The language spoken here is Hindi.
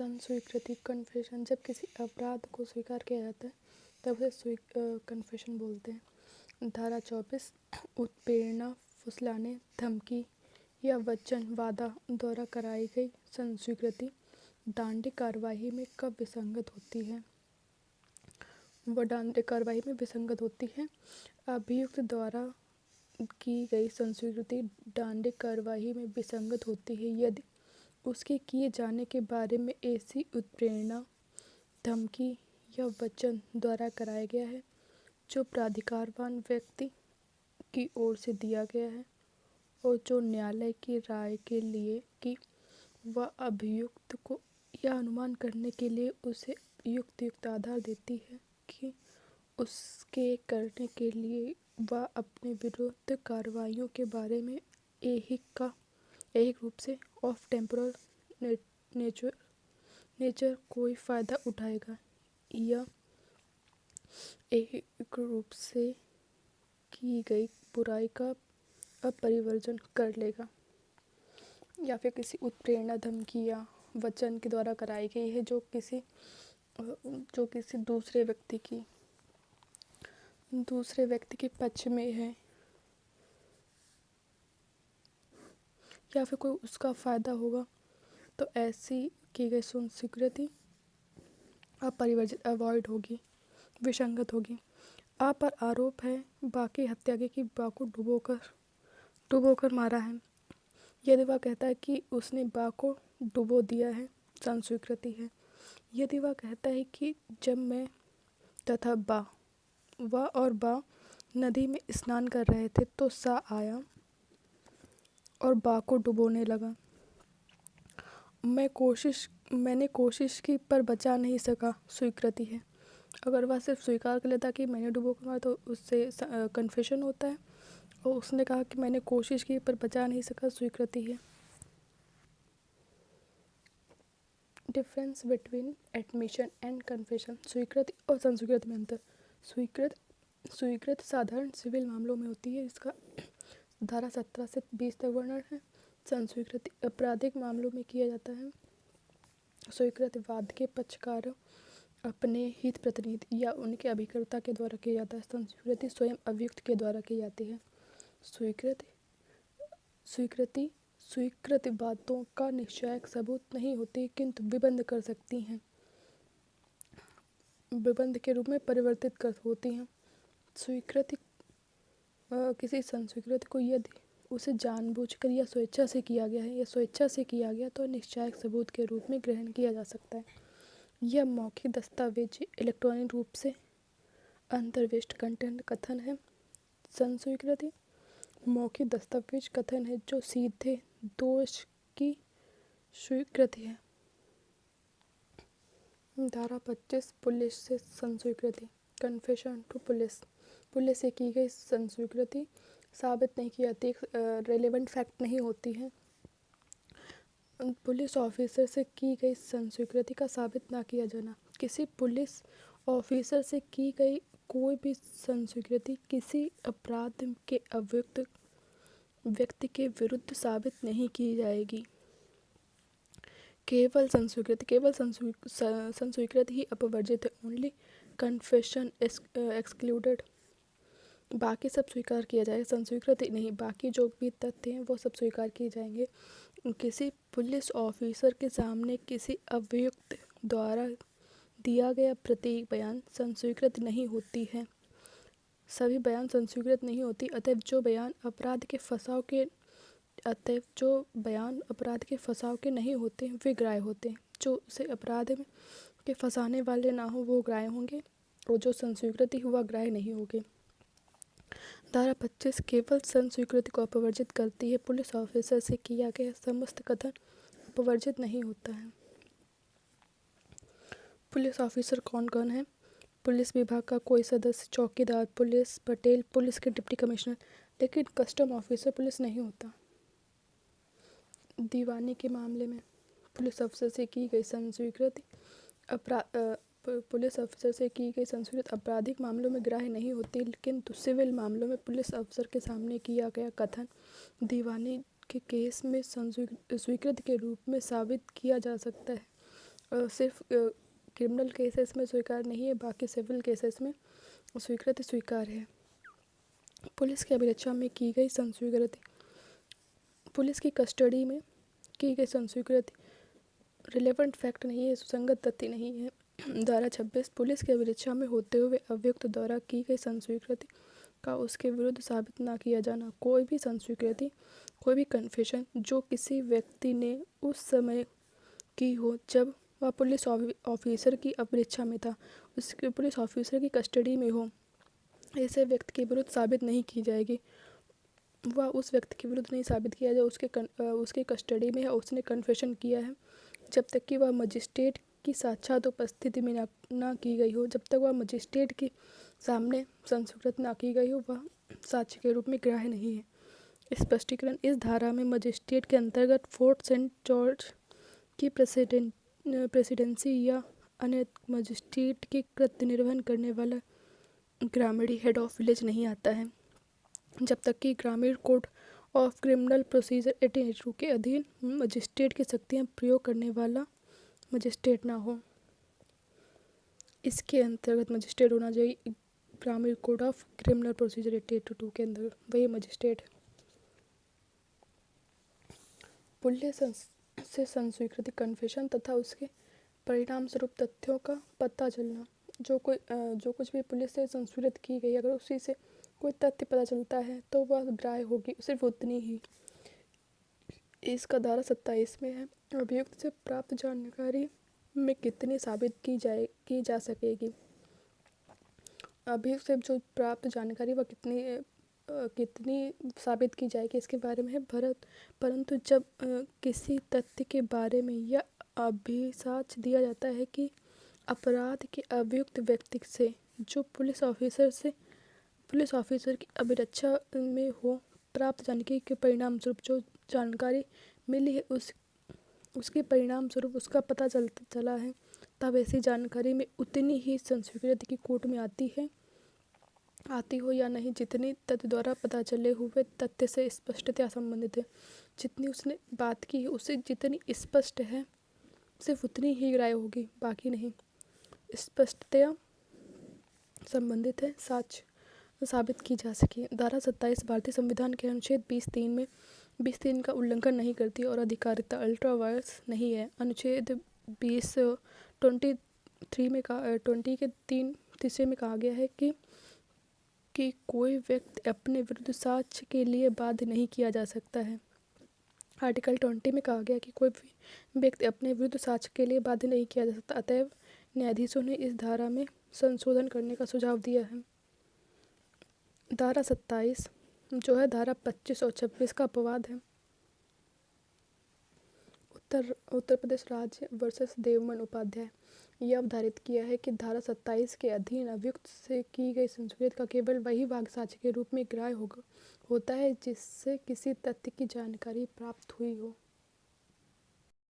संस्वीकृति कन्फेशन। जब किसी अपराध को स्वीकार किया जाता है तब उसे कन्फेशन बोलते हैं। धारा 24 उत्प्रेरणा, फुसलाने, धमकी या वचन वादा द्वारा कराई गई संस्वीकृति दंडिक कार्यवाही में कब विसंगत होती है? वह दंडिक कार्यवाही में विसंगत होती है। अभियुक्त द्वारा की गई संस्वीकृति दंडिक कार्यवाही में विसंगत होती है यदि उसके किए जाने के बारे में ऐसी उत्प्रेरणा, धमकी या वचन द्वारा कराया गया है जो प्राधिकारवान व्यक्ति की ओर से दिया गया है और जो न्यायालय की राय के लिए कि वह अभियुक्त को यह अनुमान करने के लिए उसे युक्त आधार देती है कि उसके करने के लिए वह अपने विरुद्ध कार्रवाइयों के बारे में ऐहिक रूप से ऑफ टेम्पोरल नेचर कोई फ़ायदा उठाएगा या ऐहिक रूप से की गई बुराई का अपरिवर्जन कर लेगा, या फिर किसी उत्प्रेरणा, धमकी या वचन के द्वारा कराई गई है जो किसी दूसरे व्यक्ति के पक्ष में है या फिर कोई उसका फ़ायदा होगा, तो ऐसी की गई संस्वीकृति अपरिवर्जित अवॉइड होगी, विसंगत होगी। आ पर आरोप है बा की हत्या की कि बा को डुबोकर मारा है। यदि वह कहता है कि उसने बा को डुबो दिया है, संस्वीकृति है। यदि वह कहता है कि जब मैं तथा वह और बा नदी में स्नान कर रहे थे तो सा आया और बा को डुबोने लगा। मैंने कोशिश की पर बचा नहीं सका, स्वीकृति है। अगर वह सिर्फ स्वीकार कर लेता कि मैंने डुबो कर मारा तो उससे कन्फेशन होता है, और उसने कहा कि मैंने कोशिश की पर बचा नहीं सका, स्वीकृति है। Difference between admission and confession. स्वीकृति और संस्वीकृति में अंतर। स्वीकृति साधारण सिविल मामलों में होती है, इसका धारा 17 से 20 तक वर्णन है। संस्वीकृति आपराधिक मामलों में किया जाता है। स्वीकृति वाद के पक्षकारों, अपने हित प्रतिनिधि या उनके अभिकर्ता के द्वारा किया जाता है। संस्वीकृति स्वयं अभियुक्त के द्वारा की जाती है। स्वीकृति बातों का निश्चायक सबूत नहीं होती किंतु विबंध कर सकती हैं, विबंध के रूप में परिवर्तित कर होती हैं। स्वीकृति किसी संस्वीकृति को यदि उसे जानबूझकर या स्वेच्छा से किया गया तो निश्चायक सबूत के रूप में ग्रहण किया जा सकता है। यह मौखिक दस्तावेज इलेक्ट्रॉनिक रूप से अंतर्विष्ट कंटेंट कथन है। संस्वीकृति मौखिक दस्तावेज कथन है जो सीधे दोष की स्वीकृति है। धारा 25 पुलिस से संस्वीकृति। कन्फेशन टू पुलिस से की गई संस्वीकृति साबित नहीं की जाती, रेलेवेंट फैक्ट नहीं होती है। पुलिस ऑफिसर से की गई संस्वीकृति का साबित ना किया जाना। किसी पुलिस ऑफिसर से की गई कोई भी संस्वीकृति किसी अपराध के अभियुक्त व्यक्ति के विरुद्ध साबित नहीं की जाएगी। केवल संस्वीकृति ही अपवर्जित है। Only confession excluded. बाकी सब स्वीकार किया जाएगा, संस्वीकृति नहीं। बाकी जो भी तथ्य हैं वो सब स्वीकार किए जाएंगे। किसी पुलिस ऑफिसर के सामने किसी अभियुक्त द्वारा दिया गया प्रत्येक बयान संस्वीकृत नहीं होती है। सभी बयान संस्वीकृत नहीं होती। अतएव जो बयान अपराध के फंसाव के नहीं होते वे ग्राह्य होते हैं। जो उसे अपराध के फंसाने वाले ना हो वो ग्राह्य होंगे, और जो संस्वीकृति हुआ ग्राह्य नहीं होंगे। धारा 25 केवल संस्वीकृति को अपवर्जित करती है। पुलिस ऑफिसर से किया गया समस्त कथन अपवर्जित नहीं होता है। पुलिस ऑफिसर कौन कौन है? पुलिस विभाग का कोई सदस्य, चौकीदार, पुलिस पटेल, पुलिस के डिप्टी कमिश्नर। लेकिन कस्टम ऑफिसर पुलिस नहीं होता। दीवानी के मामले में पुलिस अफसर से की गई संस्वीकृति आपराधिक मामलों में ग्राह्य नहीं होती, किंतु सिविल मामलों में पुलिस अफसर के सामने किया गया कथन दीवानी के केस में स्वीकृति के रूप में साबित किया जा सकता है। सिर्फ क्रिमिनल केसेस में स्वीकार नहीं है, बाकी सिविल केसेस में स्वीकृति स्वीकार है। पुलिस की अभिरक्षा में की गई संस्वीकृति। पुलिस की कस्टडी में की गई संस्वीकृति रिलेवेंट फैक्ट नहीं है, सुसंगत तथ्य नहीं है। धारा 26 पुलिस की अभिरक्षा में होते हुए अभियुक्त द्वारा की गई संस्वीकृति का उसके विरुद्ध साबित ना किया जाना। कोई भी संस्वीकृति, कोई भी कन्फेशन जो किसी व्यक्ति ने उस समय की हो जब वह पुलिस ऑफिसर की अभिरक्षा में था, उसके पुलिस ऑफिसर की कस्टडी में हो, ऐसे व्यक्ति के विरुद्ध साबित नहीं की जाएगी। वह उस व्यक्ति के विरुद्ध नहीं साबित किया जाए उसके कस्टडी में है, उसने कन्फेशन किया है, जब तक कि वह मजिस्ट्रेट की साक्षात उपस्थिति में ना की गई हो। जब तक वह मजिस्ट्रेट के सामने संस्वीकृत ना की गई हो, वह साक्ष्य के रूप में ग्राह्य नहीं है। स्पष्टीकरण। इस धारा में मजिस्ट्रेट के अंतर्गत फोर्ट सेंट जॉर्ज की प्रेसिडेंसी या अन्य मजिस्ट्रेट के कृत्य निर्वहन करने वाला ग्रामीण हेड ऑफ विलेज नहीं आता है, जब तक कि ग्रामीण कोड ऑफ क्रिमिनल प्रोसीजर 1882 के अधीन मजिस्ट्रेट की शक्तियाँ प्रयोग करने वाला मजिस्ट्रेट ना हो। इसके अंतर्गत मजिस्ट्रेट होना चाहिए ग्रामीण कोड ऑफ क्रिमिनल प्रोसीजर 1882 के अंदर, वही मजिस्ट्रेट है। पुलिस से संस्वीकृति कन्फेशन तथा उसके परिणाम स्वरूप तथ्यों का पता चलना। जो कुछ भी पुलिस से संस्वीकृत की गई, अगर उसी से कोई तथ्य पता चलता है तो वह ग्राह्य होगी, सिर्फ उतनी ही। इसका धारा 27 में है, अभियुक्त से प्राप्त जानकारी में कितनी साबित की जा सकेगी। अभियुक्त से जो प्राप्त जानकारी वह कितनी साबित की जाएगी, इसके बारे में है परंतु जब किसी तथ्य के बारे में यह अभिसाक्ष्य दिया जाता है कि अपराध के अभियुक्त व्यक्ति से जो पुलिस ऑफिसर की अभिरक्षा में हो, प्राप्त जानकारी के परिणाम स्वरूप जो जानकारी मिली है उसके परिणाम स्वरूप उसका पता चला है, तब ऐसी जानकारी में उतनी ही संस्वीकृति की कोर्ट में आती हो या नहीं जितनी तथ्य द्वारा पता चले हुए तथ्य से स्पष्टतया संबंधित है। जितनी उसने बात की है उससे जितनी स्पष्ट है सिर्फ उतनी ही ग्राह्य होगी, बाकी नहीं। स्पष्टतया संबंधित है, साक्ष्य साबित की जा सके। धारा 27 भारतीय संविधान के अनुच्छेद 20(3) का उल्लंघन नहीं करती और अधिकारिता अल्ट्रा वायरस नहीं है। अनुच्छेद 20(3) में 20 के 3 में कहा गया है कि कोई व्यक्ति अपने विरुद्ध साक्ष्य के लिए बाध्य नहीं किया जा सकता है। आर्टिकल 20 में कहा गया कि कोई भी व्यक्ति अपने विरुद्ध साक्ष्य के लिए बाध्य नहीं किया जा सकता। अतएव न्यायाधीशों ने इस धारा में संशोधन करने का सुझाव दिया है। धारा 27 जो है धारा 25 और 26 का अपवाद है। उत्तर प्रदेश राज्य वर्सेस देवमन उपाध्याय यह अवधारित किया है कि धारा 27 के अधीन अभियुक्त से की गई संस्वीकृति का केवल वही भाग साक्ष्य के रूप में ग्राह्य होता है जिससे किसी तथ्य की जानकारी प्राप्त हुई हो।